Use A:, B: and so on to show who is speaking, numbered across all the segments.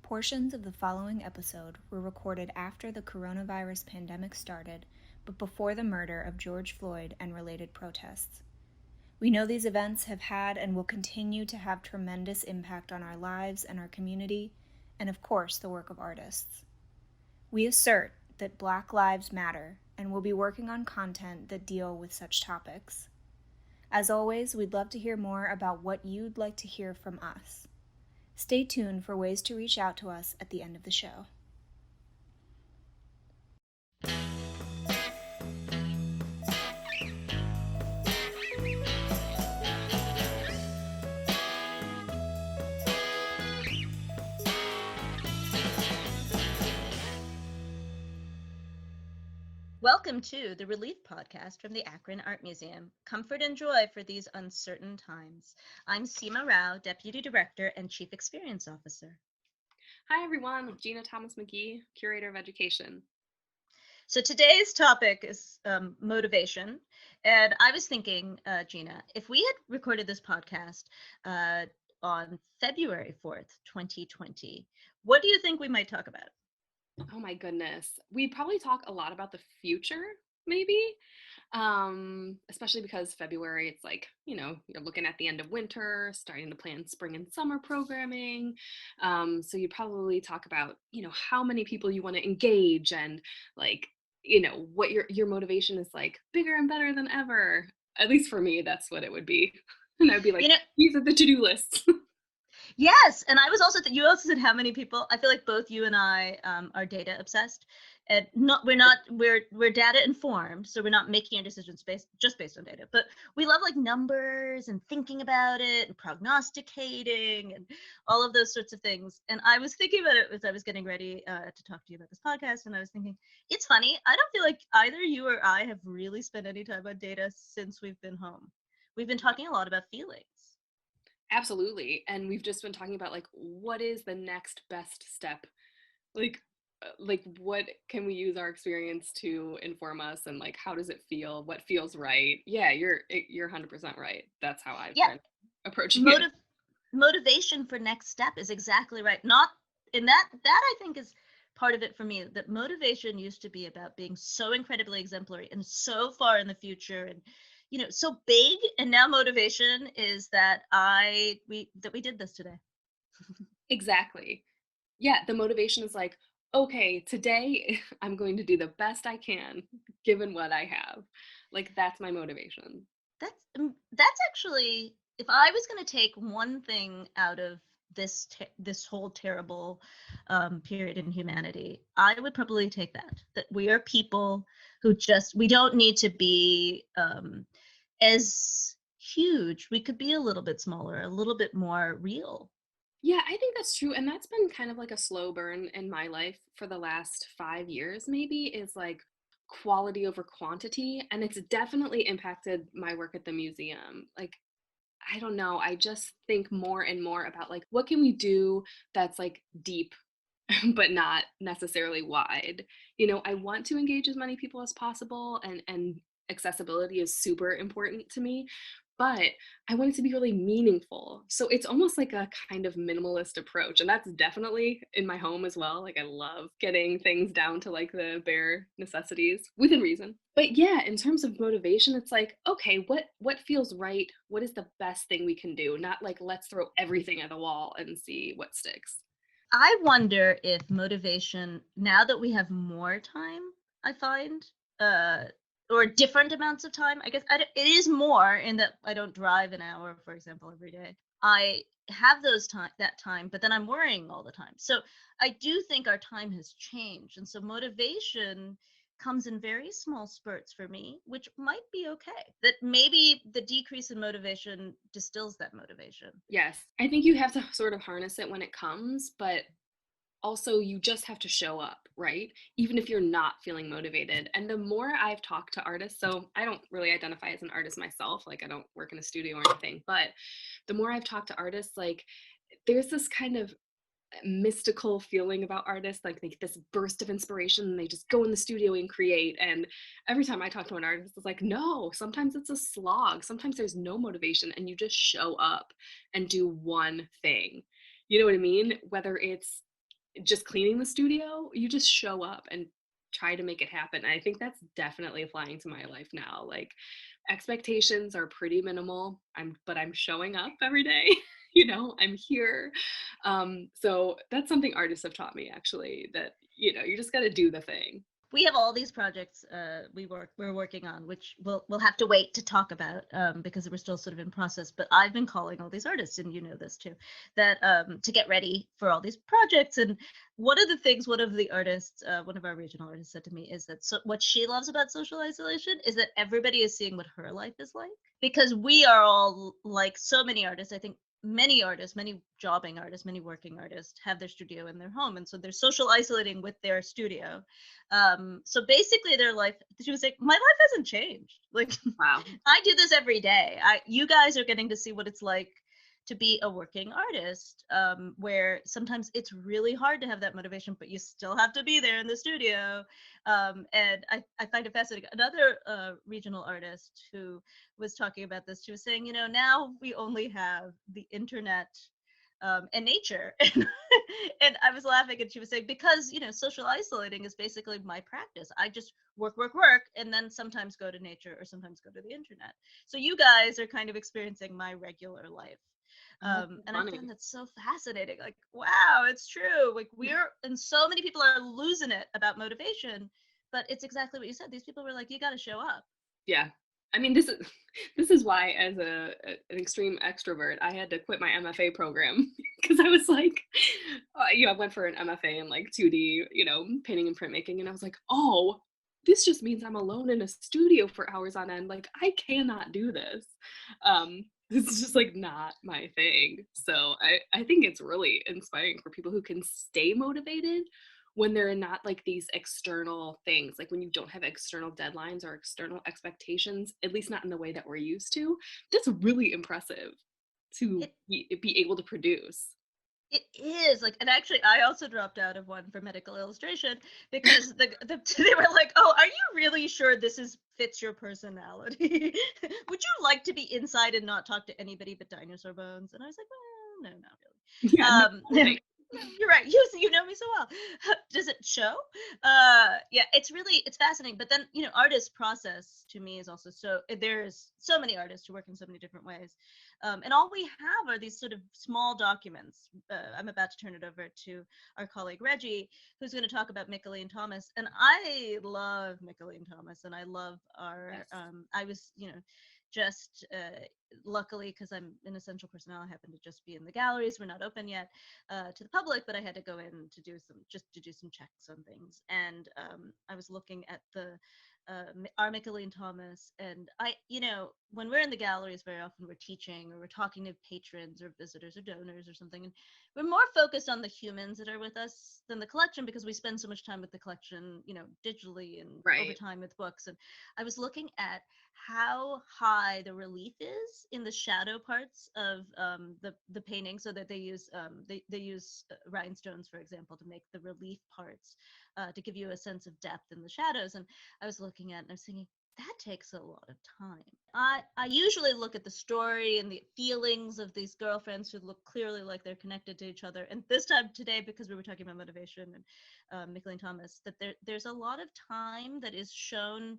A: Portions of the following episode were recorded after the coronavirus pandemic started, but before the murder of George Floyd and related protests. We know these events have had and will continue to have tremendous impact on our lives and our community, and of course, the work of artists. We assert that Black Lives Matter and will be working on content that deal with such topics. As always, we'd love to hear more about what you'd like to hear from us. Stay tuned for ways to reach out to us at the end of the show.
B: Welcome to the Relief Podcast from the Akron Art Museum. Comfort and joy for these uncertain times. I'm Seema Rao, Deputy Director and Chief Experience Officer.
C: Hi everyone, I'm Gina Thomas McGee, Curator of Education.
B: So today's topic is motivation. And I was thinking, Gina, if we had recorded this podcast on February 4th, 2020, what do you think we might talk about?
C: Oh my goodness. We'd probably talk a lot about the future, maybe. Especially because February, it's like, you're looking at the end of winter, starting to plan spring and summer programming. So you'd probably talk about, how many people you want to engage and like, what your motivation is like bigger and better than ever. At least for me, that's what it would be. And I'd be like, these are the to-do lists.
B: Yes, and I was also you also said how many people. I feel like both you and I are data obsessed, and we're data informed, so we're not making our decisions based on data. But we love like numbers and thinking about it and prognosticating and all of those sorts of things. And I was thinking about it as I was getting ready to talk to you about this podcast, and I was thinking it's funny. I don't feel like either you or I have really spent any time on data since we've been home. We've been talking a lot about feelings.
C: Absolutely. And we've just been talking about like, what is the next best step? Like what can we use our experience to inform us, and like, how does it feel? What feels right? Yeah, you're 100% right. That's how I've been approaching it.
B: Motivation for next step is exactly right. Not in that I think is part of it for me, that motivation used to be about being so incredibly exemplary and so far in the future and so big, and now motivation is that we did this today.
C: Exactly. Yeah, the motivation is like, okay, today I'm going to do the best I can given what I have. Like, that's my motivation.
B: That's actually, if I was going to take one thing out of this whole terrible period in humanity, I would probably take that we are people who we don't need to be as huge. We could be a little bit smaller, a little bit more real.
C: Yeah, I think that's true. And that's been kind of like a slow burn in my life for the last 5 years, maybe, is like quality over quantity. And it's definitely impacted my work at the museum. Like, I don't know. I just think more and more about like, what can we do that's like deep, but not necessarily wide? I want to engage as many people as possible, and accessibility is super important to me, but I want it to be really meaningful. So it's almost like a kind of minimalist approach. And that's definitely in my home as well. Like, I love getting things down to like the bare necessities within reason. But yeah, in terms of motivation, it's like, okay, what feels right? What is the best thing we can do? Not like, let's throw everything at the wall and see what sticks.
B: I wonder if motivation, now that we have more time, I find, or different amounts of time, I guess it is more in that I don't drive an hour, for example, every day. I have that time, but then I'm worrying all the time. So I do think our time has changed. And so motivation comes in very small spurts for me, which might be okay. That maybe the decrease in motivation distills that motivation.
C: Yes, I think you have to sort of harness it when it comes, but also you just have to show up, right? Even if you're not feeling motivated. And the more I've talked to artists, so I don't really identify as an artist myself, like I don't work in a studio or anything, but the more I've talked to artists, like there's this kind of mystical feeling about artists, like they get this burst of inspiration and they just go in the studio and create. And every time I talk to an artist, it's like, no, sometimes it's a slog. Sometimes there's no motivation and you just show up and do one thing. You know what I mean? Whether it's just cleaning the studio, you just show up and try to make it happen. And I think that's definitely applying to my life now. Like expectations are pretty minimal. But I'm showing up every day. I'm here. So that's something artists have taught me actually, that you just got to do the thing.
B: We have all these projects we're working on, which we'll have to wait to talk about because we're still sort of in process. But I've been calling all these artists, and you know this too, that to get ready for all these projects. And one of the things one of the artists, one of our regional artists, said to me is that what she loves about social isolation is that everybody is seeing what her life is like, because we are all, like so many artists, I think many artists, many jobbing artists, many working artists have their studio in their home, and so they're social isolating with their studio. So basically their life, she was like, my life hasn't changed. Like,
C: Wow.
B: I do this every day. You guys are getting to see what it's like to be a working artist, where sometimes it's really hard to have that motivation, but you still have to be there in the studio. And I find it fascinating. Another regional artist who was talking about this, she was saying, now we only have the internet and nature. And I was laughing, and she was saying, because social isolating is basically my practice. I just work, and then sometimes go to nature or sometimes go to the internet. So you guys are kind of experiencing my regular life. And I find that so fascinating. Like, wow, it's true. Like, and so many people are losing it about motivation, but it's exactly what you said. These people were like, you got to show up.
C: Yeah. I mean, this is why, as an extreme extrovert, I had to quit my MFA program because I was like, I went for an MFA in like 2D, painting and printmaking, and I was like, oh, this just means I'm alone in a studio for hours on end. Like, I cannot do this. It's just like not my thing. So I think it's really inspiring for people who can stay motivated when there are not like these external things, like when you don't have external deadlines or external expectations, at least not in the way that we're used to. That's really impressive to be able to produce.
B: It is like, and actually, I also dropped out of one for medical illustration because they were like, "Oh, are you really sure this fits your personality? Would you like to be inside and not talk to anybody but dinosaur bones?" And I was like, "Well, no, not really."
C: Yeah,
B: You're right. You know me so well. Does it show? Yeah, it's fascinating. But then artist process to me is also there's so many artists who work in so many different ways. And all we have are these sort of small documents. I'm about to turn it over to our colleague Reggie, who's going to talk about Mickalene Thomas. And I love Mickalene Thomas, and I love our.
C: Yes.
B: I was, just luckily, because I'm an essential personnel, I happen to just be in the galleries. We're not open yet to the public, but I had to go in to do some checks on things. And I was looking at our Mickalene Thomas, and when we're in the galleries, very often we're teaching or we're talking to patrons or visitors or donors or something, and we're more focused on the humans that are with us than the collection, because we spend so much time with the collection, digitally and over time with books. And I was looking at how high the relief is in the shadow parts of the painting, so that they use rhinestones, for example, to make the relief parts, to give you a sense of depth in the shadows. And I was looking at it and I was thinking, that takes a lot of time. I usually look at the story and the feelings of these girlfriends who look clearly like they're connected to each other. And this time today, because we were talking about motivation and Mickalene Thomas, that there's a lot of time that is shown.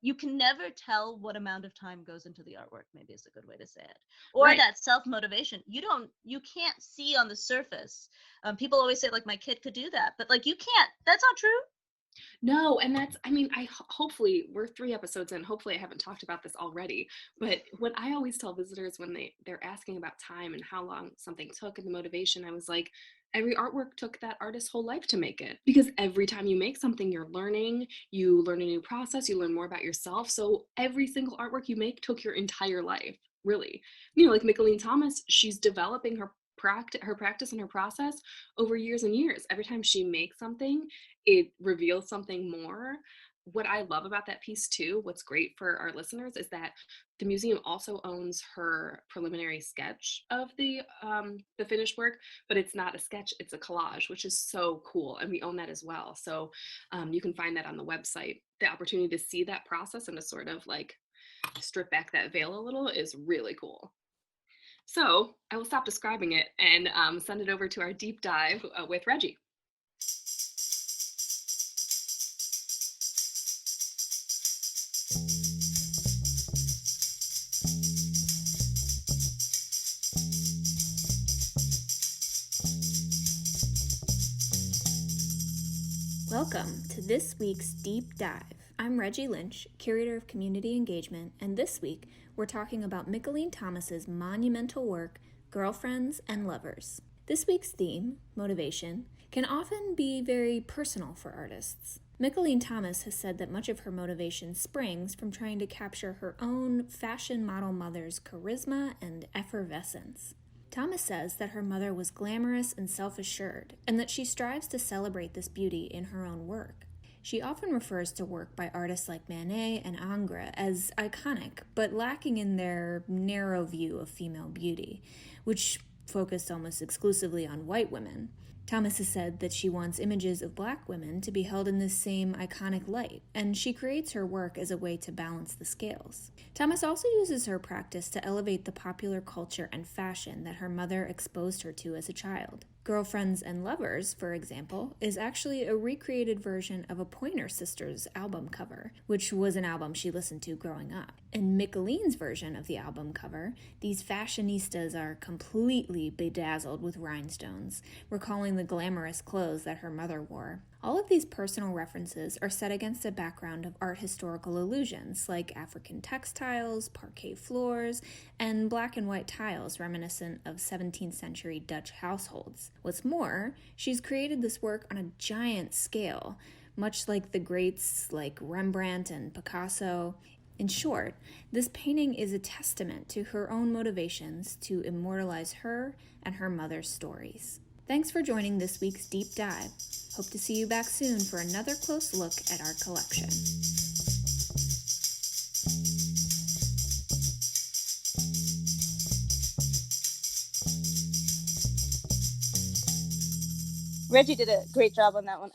B: You can never tell what amount of time goes into the artwork, maybe is a good way to say it. Or that self-motivation. You can't see on the surface. People always say, like, my kid could do that, but like, you can't. That's not true.
C: No, and hopefully we're 3 episodes in. Hopefully I haven't talked about this already, but what I always tell visitors when they're asking about time and how long something took and the motivation, I was like, every artwork took that artist's whole life to make it, because every time you make something, you learn a new process, you learn more about yourself. So every single artwork you make took your entire life, really. Like Mickalene Thomas, she's developing her practice and her process over years and years. Every time she makes something, it reveals something more. What I love about that piece too, what's great for our listeners, is that the museum also owns her preliminary sketch of the finished work, but it's not a sketch, it's a collage, which is so cool, and we own that as well. So you can find that on the website. The opportunity to see that process and to sort of like strip back that veil a little is really cool. So I will stop describing it and send it over to our deep dive with Reggie.
A: Welcome to this week's Deep Dive. I'm Reggie Lynch, Curator of Community Engagement, and this week we're talking about Mickalene Thomas's monumental work, Girlfriends and Lovers. This week's theme, motivation, can often be very personal for artists. Mickalene Thomas has said that much of her motivation springs from trying to capture her own fashion model mother's charisma and effervescence. Thomas says that her mother was glamorous and self-assured, and that she strives to celebrate this beauty in her own work. She often refers to work by artists like Manet and Ingres as iconic, but lacking in their narrow view of female beauty, which focused almost exclusively on white women. Thomas has said that she wants images of black women to be held in this same iconic light, and she creates her work as a way to balance the scales. Thomas also uses her practice to elevate the popular culture and fashion that her mother exposed her to as a child. Girlfriends and Lovers, for example, is actually a recreated version of a Pointer Sisters album cover, which was an album she listened to growing up. In Mickalene's version of the album cover, these fashionistas are completely bedazzled with rhinestones, recalling the glamorous clothes that her mother wore. All of these personal references are set against a background of art historical illusions, like African textiles, parquet floors, and black and white tiles reminiscent of 17th century Dutch households. What's more, she's created this work on a giant scale, much like the greats like Rembrandt and Picasso. In short, this painting is a testament to her own motivations to immortalize her and her mother's stories. Thanks for joining this week's Deep Dive. Hope to see you back soon for another close look at our collection.
B: Reggie did a great job on that one.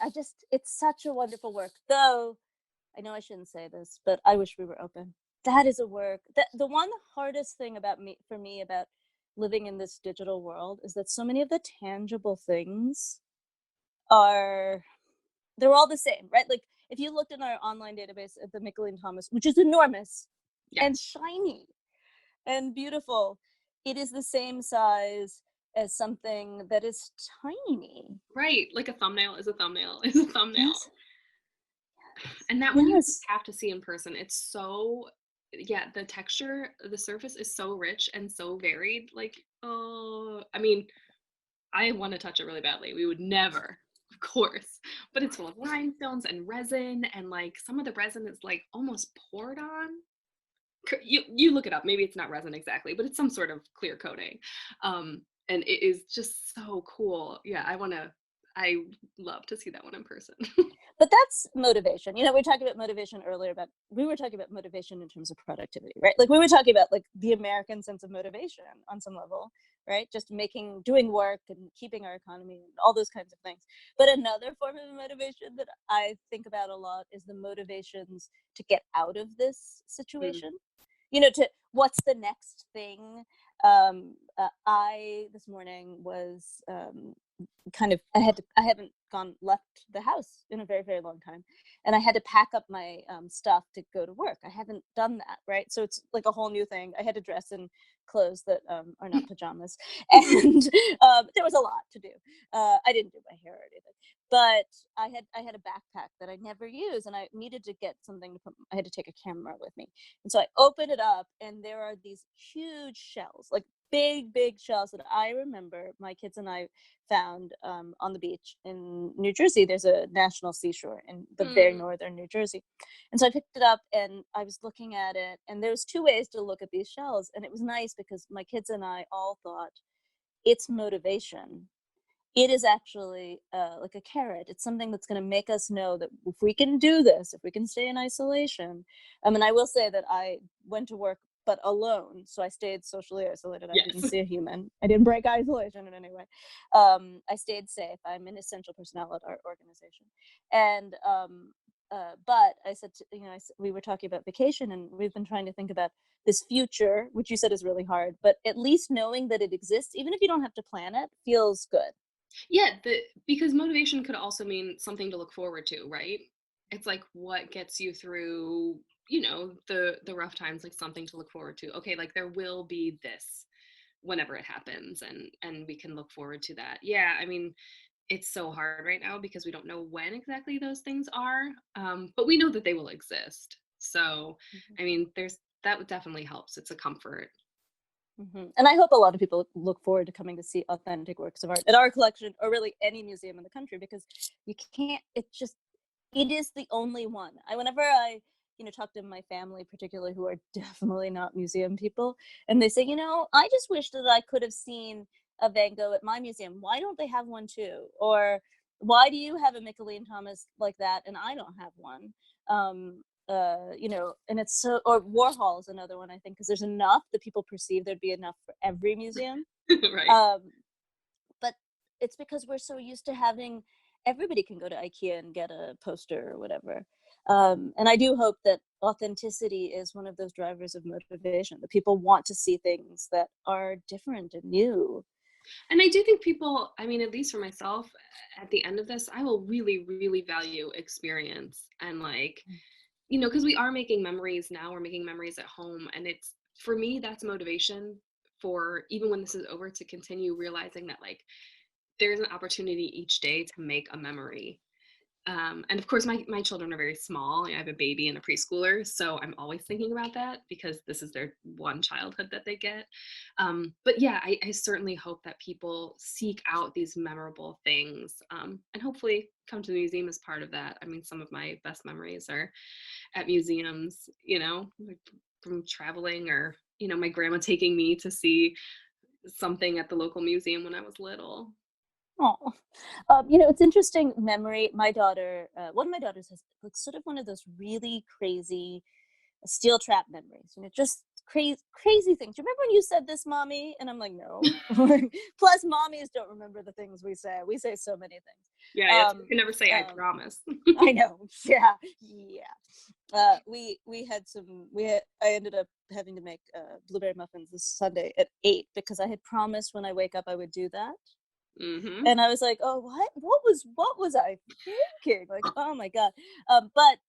B: It's such a wonderful work. Though, I know I shouldn't say this, but I wish we were open. That is a work. The one hardest thing for me about living in this digital world is that so many of the tangible things they're all the same, right? Like if you looked in our online database at the Mickalene Thomas, which is enormous and shiny and beautiful, it is the same size as something that is tiny.
C: Right, like a thumbnail is a thumbnail is a thumbnail.
B: Yes.
C: And that one you have to see in person. It's so, the texture, the surface is so rich and so varied. Like, oh, I mean, I want to touch it really badly. We would never, of course, but it's full of rhinestones and resin, and like some of the resin is like almost poured on. You look it up. Maybe it's not resin exactly, but it's some sort of clear coating. And it is just so cool. Yeah, I love to see that one in person.
B: But that's motivation. We were talking about motivation earlier, we were talking about motivation in terms of productivity, right? Like we were talking about like the American sense of motivation on some level, right? Just doing work and keeping our economy and all those kinds of things. But another form of motivation that I think about a lot is the motivations to get out of this situation. To what's the next thing. I this morning was I haven't left the house in a very, very long time, and I had to pack up my stuff to go to work. I haven't done that, right? So it's like a whole new thing. I had to dress in clothes that are not pajamas, and there was a lot to do. I didn't do my hair or anything, but I had a backpack that I never use, and I needed to get something to put. I had to take a camera with me, and so I opened it up, and there are these huge shells, like big shells that I remember my kids and I found on the beach in New Jersey. There's a national seashore in the very northern New Jersey. And so I picked it up and I was looking at it, and there's two ways to look at these shells. And it was nice because my kids and I all thought it's motivation. It is actually like a carrot. It's something that's going to make us know that if we can do this, if we can stay in isolation. I will say that I went to work but alone, so I stayed socially isolated. I didn't see a human. I didn't break isolation in any way. I stayed safe. I'm an essential personnel at our organization, and but I said, we were talking about vacation, and we've been trying to think about this future, which you said is really hard, but at least knowing that it exists, even if you don't have to plan it, feels good.
C: Yeah, because motivation could also mean something to look forward to, right? It's like what gets you through, the rough times, like something to look forward to. Okay, like there will be this whenever it happens, and we can look forward to that. Yeah, I mean, it's so hard right now because we don't know when exactly those things are, but we know that they will exist. So, I mean, that definitely helps. It's a comfort.
D: And I hope a lot of people look forward to coming to see authentic works of art at our collection, or really any museum in the country, because you can't, it is the only one. Whenever I talk to my family, particularly, who are definitely not museum people, and they say, I just wish that I could have seen a Van Gogh at my museum. Why don't they have one too? Or why do you have a Mickalene Thomas like that and I don't have one? And it's so, or Warhol is another one, I think, because there's enough that people perceive there'd be enough for every museum.
C: Right.
D: But it's because we're so used to having, everybody can go to IKEA and get a poster or whatever. And I do hope that authenticity is one of those drivers of motivation, that people want to see things that are different and new.
C: And I do think people, I mean, at least for myself, at the end of this, I will really, really value experience, and like, because we are making memories now, we're making memories at home. And it's, for me, that's motivation for, even when this is over, to continue realizing that like there's an opportunity each day to make a memory. And of course, my children are very small. I have a baby and a preschooler, so I'm always thinking about that because this is their one childhood that they get. But yeah, I certainly hope that people seek out these memorable things, and hopefully come to the museum as part of that. I mean, some of my best memories are at museums, like from traveling, or, my grandma taking me to see something at the local museum when I was little.
D: Oh, it's interesting memory. My daughter, one of my daughters has like sort of one of those really crazy steel trap memories, just crazy things. Do you remember when you said this, mommy? And I'm like, no. Plus, mommies don't remember the things we say. We say so many things.
C: Yeah, you can never say I promise.
D: I know. Yeah. I ended up having to make blueberry muffins this Sunday at 8 because I had promised when I wake up I would do that. And I was like, oh, what was I thinking? Like, oh my God. But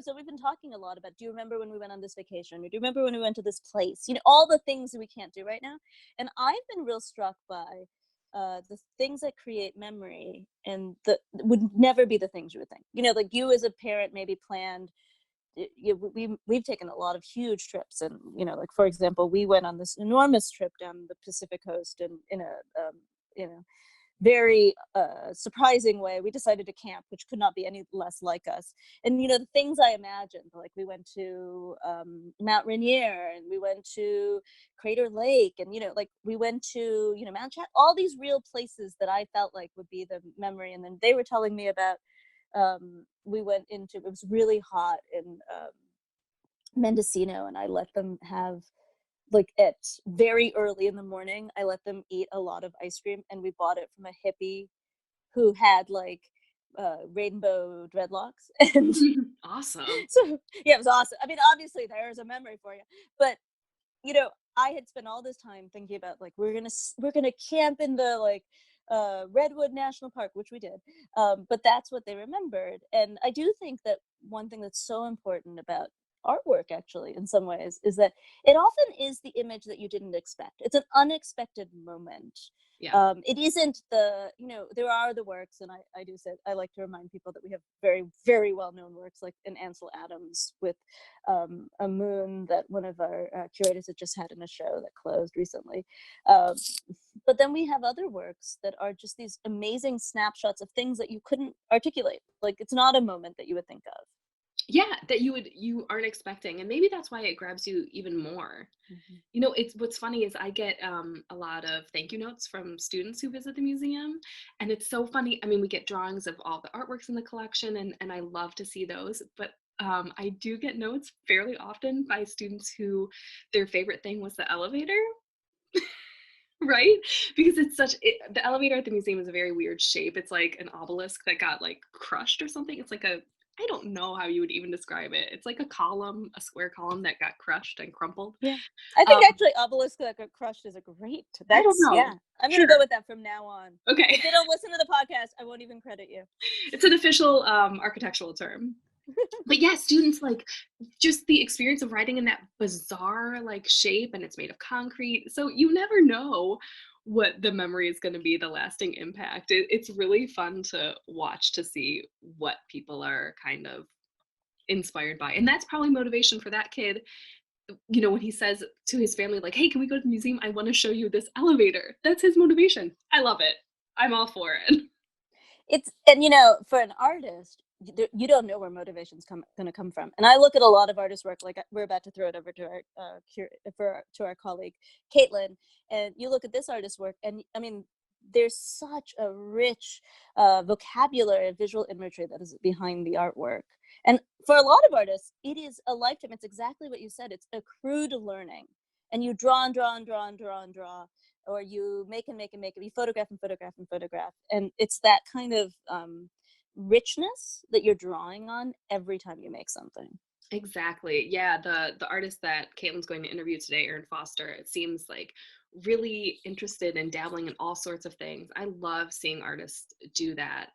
D: so we've been talking a lot about, do you remember when we went on this vacation? Or do you remember when we went to this place? All the things that we can't do right now. And I've been real struck by the things that create memory and that would never be the things you would think. Like you as a parent maybe planned, we've taken a lot of huge trips, and like for example, we went on this enormous trip down the Pacific coast, and in a very surprising way we decided to camp, which could not be any less like us. And the things I imagined, like we went to Mount Rainier, and we went to Crater Lake, and like we went to Mount Chat, all these real places that I felt like would be the memory. And then they were telling me about we went into, it was really hot in Mendocino, and I let them have, like at very early in the morning, I let them eat a lot of ice cream, and we bought it from a hippie who had like rainbow dreadlocks. And
C: awesome.
D: So yeah, it was awesome. I mean, obviously there's a memory for you, but I had spent all this time thinking about like we're gonna camp in the like Redwood National Park, which we did, but that's what they remembered. And I do think that one thing that's so important about artwork, actually, in some ways, is that it often is the image that you didn't expect. It's an unexpected moment.
C: Yeah.
D: It isn't there are the works, and I do say, I like to remind people that we have very, very well-known works, like an Ansel Adams with a moon that one of our curators had just had in a show that closed recently. But then we have other works that are just these amazing snapshots of things that you couldn't articulate. Like, it's not a moment that you would think of.
C: Yeah, that you aren't expecting, and maybe that's why it grabs you even more. It's what's funny is I get a lot of thank you notes from students who visit the museum, and it's so funny. I mean, we get drawings of all the artworks in the collection, and I love to see those, but I do get notes fairly often by students who their favorite thing was the elevator. Right? Because the elevator at the museum is a very weird shape. It's like an obelisk that got like crushed or something. It's like I don't know how you would even describe it. It's like a square column that got crushed and crumpled.
D: Yeah. I think actually obelisk that got crushed is a great.
C: I don't know.
D: Yeah. I'm going to go with that from now on.
C: Okay.
D: If they don't listen to the podcast, I won't even credit you.
C: It's an official architectural term. But yeah, students like just the experience of writing in that bizarre like shape, and it's made of concrete. So you never know what the memory is going to be, the lasting impact. It's really fun to watch, to see what people are kind of inspired by. And that's probably motivation for that kid. You know, when he says to his family, like, hey, can we go to the museum? I want to show you this elevator. That's his motivation. I love it. I'm all for it.
D: And for an artist, you don't know where motivation's going to come from. And I look at a lot of artists' work, like we're about to throw it over to our colleague Katelyn, and you look at this artist's work, and I mean, there's such a rich vocabulary of visual imagery that is behind the artwork. And for a lot of artists, it is a lifetime. It's exactly what you said. It's accrued learning, and you draw and draw and draw and draw and draw, or you make and make and make, you photograph and photograph and photograph. And it's that kind of richness that you're drawing on every time you make something.
C: Exactly. Yeah, the artist that Katelyn's going to interview today, Arron Foster, it seems like really interested in dabbling in all sorts of things. I love seeing artists do that.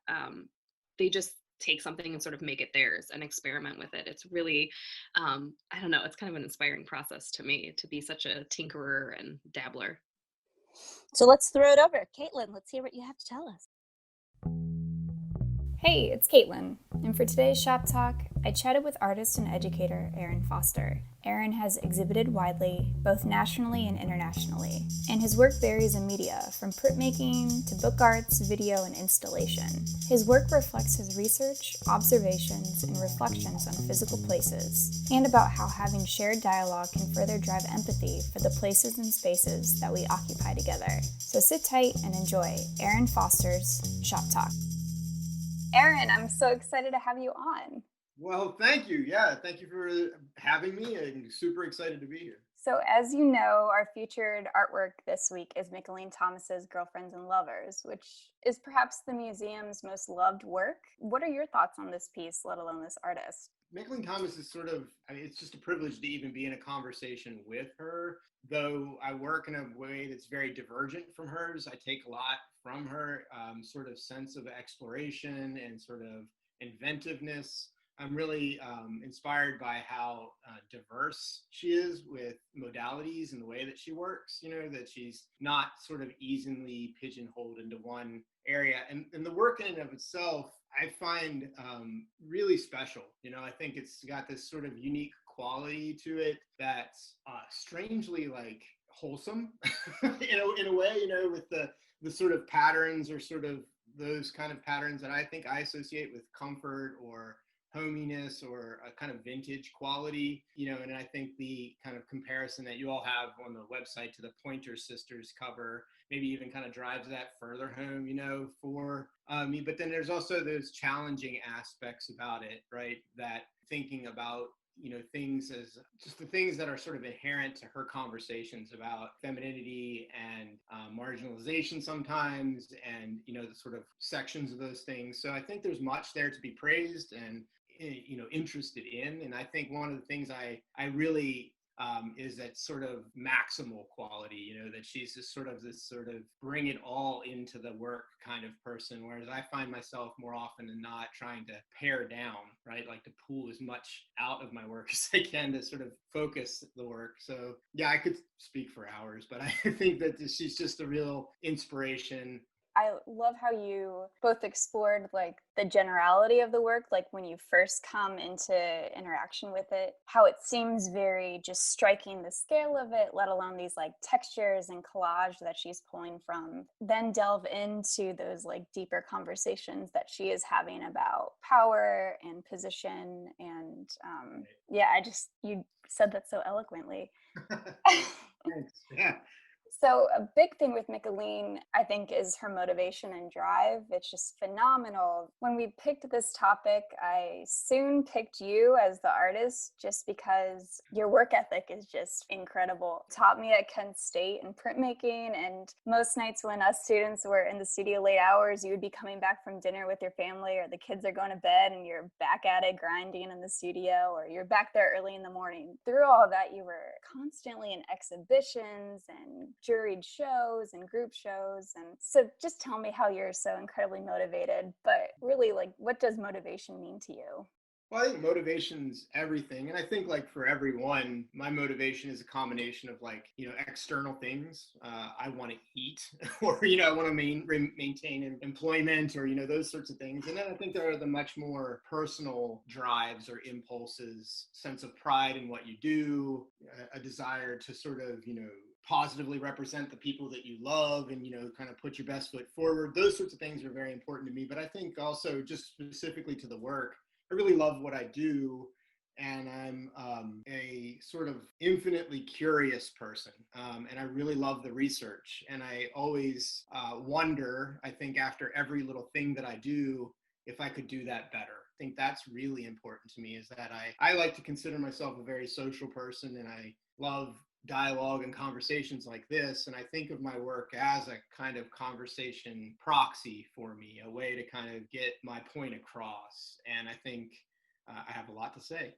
C: They just take something and sort of make it theirs and experiment with it. It's really, I don't know, it's kind of an inspiring process to me, to be such a tinkerer and dabbler.
D: So let's throw it over. Katelyn, let's hear what you have to tell us.
A: Hey, it's Katelyn, and for today's Shop Talk, I chatted with artist and educator Arron Foster. Arron has exhibited widely, both nationally and internationally, and his work varies in media, from printmaking to book arts, video, and installation. His work reflects his research, observations, and reflections on physical places, and about how having shared dialogue can further drive empathy for the places and spaces that we occupy together. So sit tight and enjoy Arron Foster's Shop Talk. Arron, I'm so excited to have you on.
E: Well, thank you. Yeah, thank you for having me. I'm super excited to be here.
A: So as you know, our featured artwork this week is Mickalene Thomas's Girlfriends and Lovers, which is perhaps the museum's most loved work. What are your thoughts on this piece, let alone this artist?
E: Mickalene Thomas is sort of, it's just a privilege to even be in a conversation with her. Though I work in a way that's very divergent from hers, I take a lot from her, sort of sense of exploration and sort of inventiveness. I'm really inspired by how diverse she is with modalities and the way that she works, that she's not sort of easily pigeonholed into one area. And the work in and of itself, I find really special. I think it's got this sort of unique quality to it that's strangely like wholesome in a way, with the sort of patterns, or sort of those kind of patterns that I think I associate with comfort or hominess or a kind of vintage quality, and I think the kind of comparison that you all have on the website to the Pointer Sisters cover maybe even kind of drives that further home, for me. But then there's also those challenging aspects about it, right? That thinking about things as just the things that are sort of inherent to her conversations about femininity and marginalization sometimes, and the sort of sections of those things. So I think there's much there to be praised and interested in. And I think one of the things I really is that sort of maximal quality, that she's this sort of bring it all into the work kind of person, whereas I find myself more often than not trying to pare down, right? Like to pull as much out of my work as I can to sort of focus the work. So yeah, I could speak for hours, but I think that she's just a real inspiration.
A: I love how you both explored like the generality of the work, like when you first come into interaction with it, how it seems very just striking the scale of it, let alone these like textures and collage that she's pulling from. Then delve into those like deeper conversations that she is having about power and position. And you said that so eloquently.
E: Thanks. Yeah.
A: So a big thing with Mickalene, I think, is her motivation and drive. It's just phenomenal. When we picked this topic, I soon picked you as the artist just because your work ethic is just incredible. Taught me at Kent State in printmaking, and most nights when us students were in the studio late hours, you would be coming back from dinner with your family, or the kids are going to bed and you're back at it grinding in the studio, or you're back there early in the morning. Through all that, you were constantly in exhibitions and juried shows and group shows. And so just tell me how you're so incredibly motivated, but really, like, what does motivation mean to you?
E: Well, I think motivation's everything. And I think like for everyone, my motivation is a combination of like, external things. I want to eat or, I want to maintain employment or, those sorts of things. And then I think there are the much more personal drives or impulses, sense of pride in what you do, a desire to sort of, positively represent the people that you love and, kind of put your best foot forward. Those sorts of things are very important to me. But I think also just specifically to the work, I really love what I do, and I'm a sort of infinitely curious person, and I really love the research. And I always wonder, I think after every little thing that I do, if I could do that better. I think that's really important to me, is that I like to consider myself a very social person, and I love dialogue and conversations like this. And I think of my work as a kind of conversation proxy for me, a way to kind of get my point across. And I think I have a lot to say,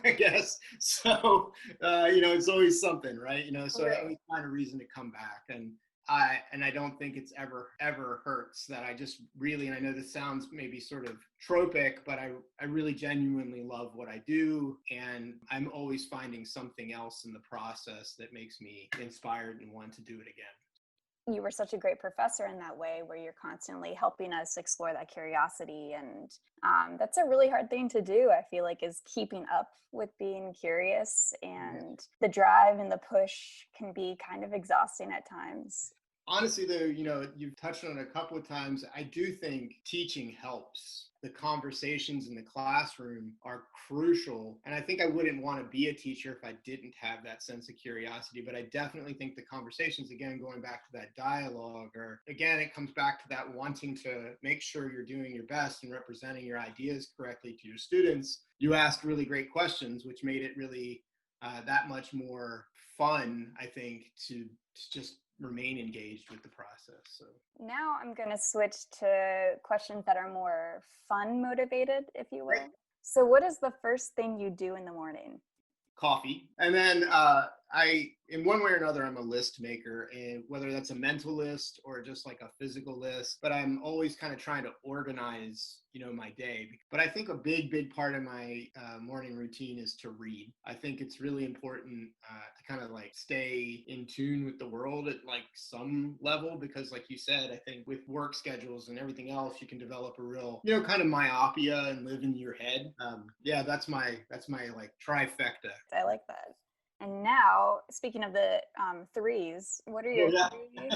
E: I guess. So, it's always something, right? So I always find a reason to come back. And I don't think it's ever hurts that I just really, and I know this sounds maybe sort of tropic, but I really genuinely love what I do. And I'm always finding something else in the process that makes me inspired and want to do it again.
A: You were such a great professor in that way, where you're constantly helping us explore that curiosity. And that's a really hard thing to do, I feel like, is keeping up with being curious, and the drive and the push can be kind of exhausting at times.
E: Honestly, though, you've touched on it a couple of times. I do think teaching helps. The conversations in the classroom are crucial. And I think I wouldn't want to be a teacher if I didn't have that sense of curiosity. But I definitely think the conversations, again, going back to that dialogue, or again, it comes back to that wanting to make sure you're doing your best and representing your ideas correctly to your students. You asked really great questions, which made it really that much more fun, I think, to just remain engaged with the process. So
A: now I'm going to switch to questions that are more fun motivated, if you will.
E: Right.
A: So what is the first thing you do in the morning?
E: Coffee. And then in one way or another, I'm a list maker, and whether that's a mental list or just like a physical list, but I'm always kind of trying to organize, my day. But I think a big part of my morning routine is to read. I think it's really important to kind of like stay in tune with the world at like some level, because like you said, I think with work schedules and everything else, you can develop a real, kind of myopia and live in your head. That's my like trifecta.
A: I like that. And now, speaking of the threes, what are your three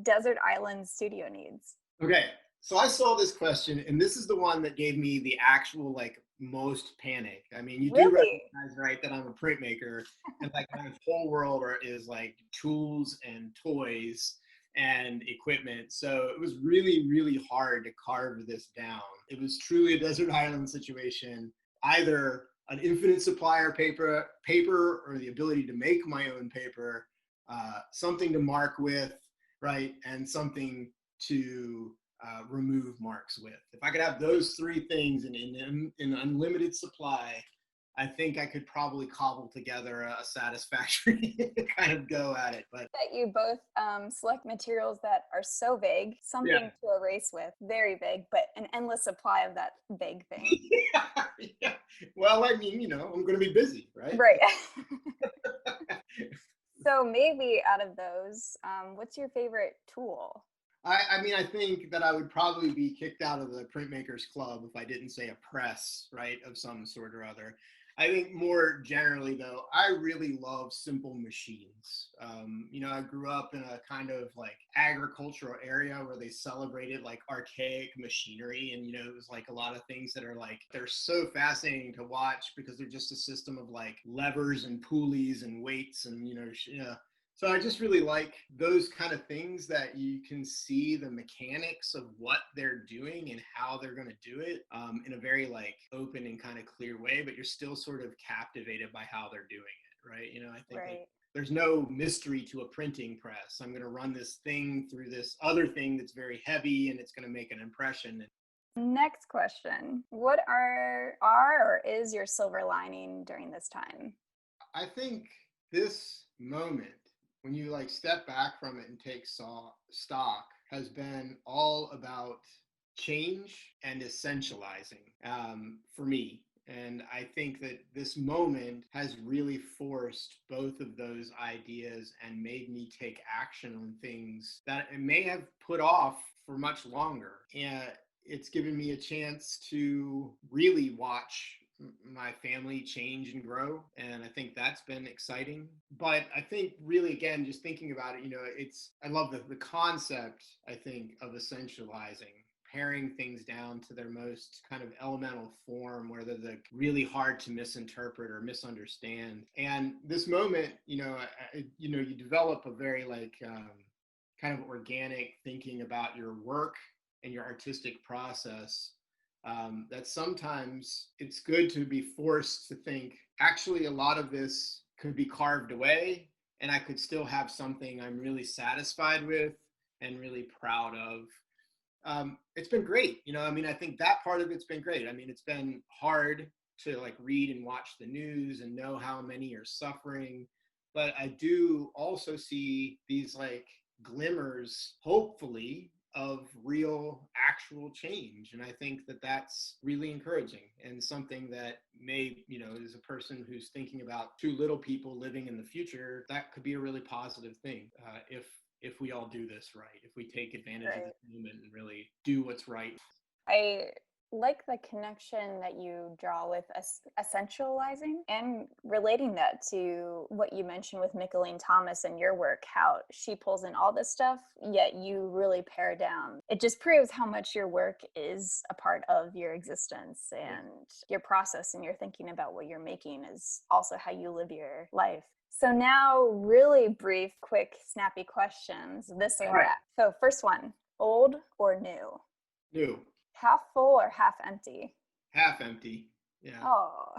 A: desert island studio needs?
E: Okay, so I saw this question, and this is the one that gave me the actual like most panic. I mean, you do recognize, right, that I'm a printmaker, and like my whole world is like tools and toys and equipment. So it was really hard to carve this down. It was truly a desert island situation. Either an infinite supply of paper, or the ability to make my own paper, something to mark with, right, and something to remove marks with. If I could have those three things in unlimited supply, I think I could probably cobble together a satisfactory kind of go at it. But
A: that you both select materials that are so vague, something to erase with, very vague, but an endless supply of that vague thing.
E: Yeah. Well, I mean, I'm going to be busy, right?
A: Right. So maybe out of those, what's your favorite tool?
E: I mean, I think that I would probably be kicked out of the printmakers club if I didn't say a press, right, of some sort or other. I think more generally, though, I really love simple machines. I grew up in a kind of like agricultural area where they celebrated like archaic machinery. And, it was like a lot of things that are like, they're so fascinating to watch because they're just a system of like levers and pulleys and weights and, So I just really like those kind of things that you can see the mechanics of what they're doing and how they're going to do it in a very like open and kind of clear way, but you're still sort of captivated by how they're doing it, right? I think like, there's no mystery to a printing press. I'm going to run this thing through this other thing that's very heavy and it's going to make an impression.
A: Next question. What are or is your silver lining during this time?
E: I think this moment, when you like step back from it and take stock, has been all about change and essentializing for me. And I think that this moment has really forced both of those ideas and made me take action on things that I may have put off for much longer. And it's given me a chance to really watch my family change and grow. And I think that's been exciting. But I think really, again, just thinking about it, I love the concept, I think, of essentializing, paring things down to their most kind of elemental form where they're really hard to misinterpret or misunderstand. And this moment, you develop a very kind of organic thinking about your work and your artistic process, that sometimes it's good to be forced to think, actually, a lot of this could be carved away and I could still have something I'm really satisfied with and really proud of. It's been great. I think that part of it's been great. It's been hard to read and watch the news and know how many are suffering, but I do also see these glimmers, hopefully, of real actual change. And I think that that's really encouraging and something that may, as a person who's thinking about two little people living in the future, that could be a really positive thing if we all do this right, if we take advantage of this moment and really do what's right.
A: I like the connection that you draw with essentializing and relating that to what you mentioned with Mickalene Thomas and your work, how she pulls in all this stuff, yet you really pare down. It just proves how much your work is a part of your existence, and your process and your thinking about what you're making is also how you live your life. So now, really brief, quick, snappy questions, this or that. So first one, old or new?
E: New.
A: Half full or half empty?
E: Half empty. Yeah.
A: Oh.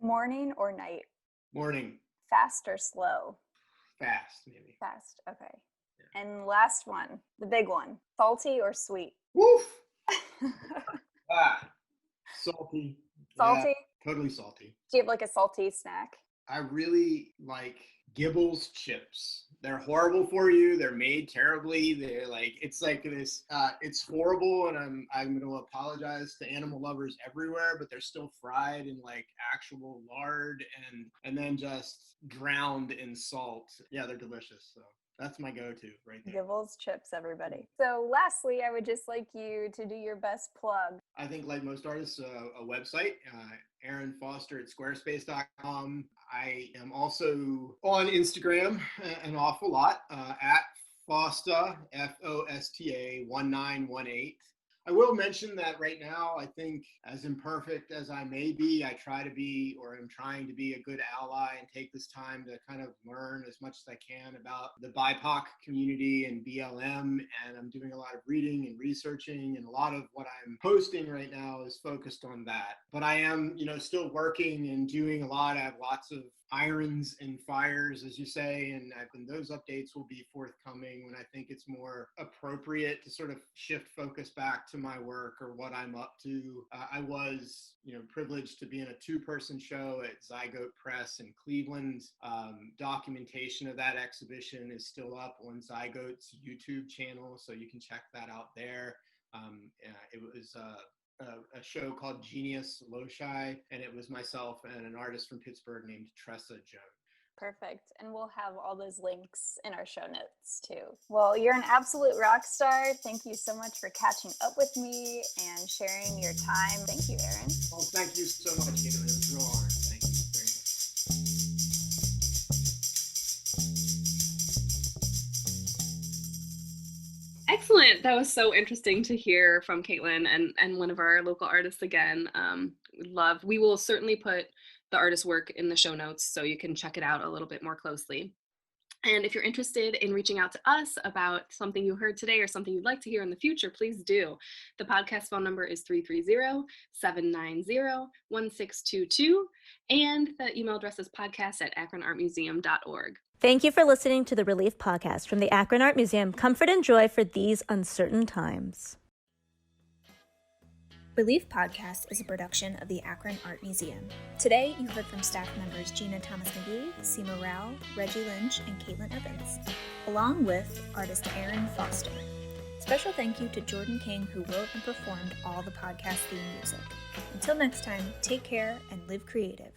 A: Morning or night?
E: Morning.
A: Fast or slow?
E: Fast, maybe.
A: Fast, okay. Yeah. And last one, the big one, salty or sweet?
E: Woof. Salty.
A: Salty?
E: Yeah, totally salty.
A: Do you have a salty snack?
E: I really like Gibbles chips. They're horrible for you. They're made terribly. They're it's this, it's horrible. And I'm going to apologize to animal lovers everywhere, but they're still fried in actual lard and then just drowned in salt. Yeah, they're delicious. So that's my go-to right there.
A: Gibbles chips, everybody. So lastly, I would just like you to do your best plug.
E: I think like most artists, a website, Arron Foster at squarespace.com. I am also on Instagram an awful lot at Fosta, Fosta 1918. I will mention that right now, I think as imperfect as I may be, I try to be, or am trying to be, a good ally and take this time to kind of learn as much as I can about the BIPOC community and BLM. And I'm doing a lot of reading and researching, and a lot of what I'm posting right now is focused on that. But I am, still working and doing a lot. I have lots of irons and fires, as you say, and those updates will be forthcoming when I think it's more appropriate to sort of shift focus back to my work or what I'm up to. I was, privileged to be in a 2-person show at Zygote Press in Cleveland. Documentation of that exhibition is still up on Zygote's YouTube channel, so you can check that out there. It was a show called Genius Loci, and it was myself and an artist from Pittsburgh named Tressa Jones.
A: Perfect. And we'll have all those links in our show notes too. Well, you're an absolute rock star. Thank you so much for catching up with me and sharing your time. Thank you, Arron.
E: Well, thank you so much, Katelyn. It was a real honor. Thank you very
C: much. Excellent. That was so interesting to hear from Katelyn and one of our local artists again. We will certainly put the artist's work in the show notes so you can check it out a little bit more closely. And if you're interested in reaching out to us about something you heard today or something you'd like to hear in the future, please do. The podcast phone number is 330-790-1622, and the email address is podcast@akronartmuseum.org.
F: Thank you for listening to the Relief Podcast from the Akron Art Museum. Comfort and joy for these uncertain times.
A: Relief Podcast is a production of the Akron Art Museum. Today, you heard from staff members Gina Thomas-McGee, Seema Rao, Reggie Lynch, and Katelyn Evans, along with artist Arron Foster. Special thank you to Jordan King, who wrote and performed all the podcast theme music. Until next time, take care and live creative.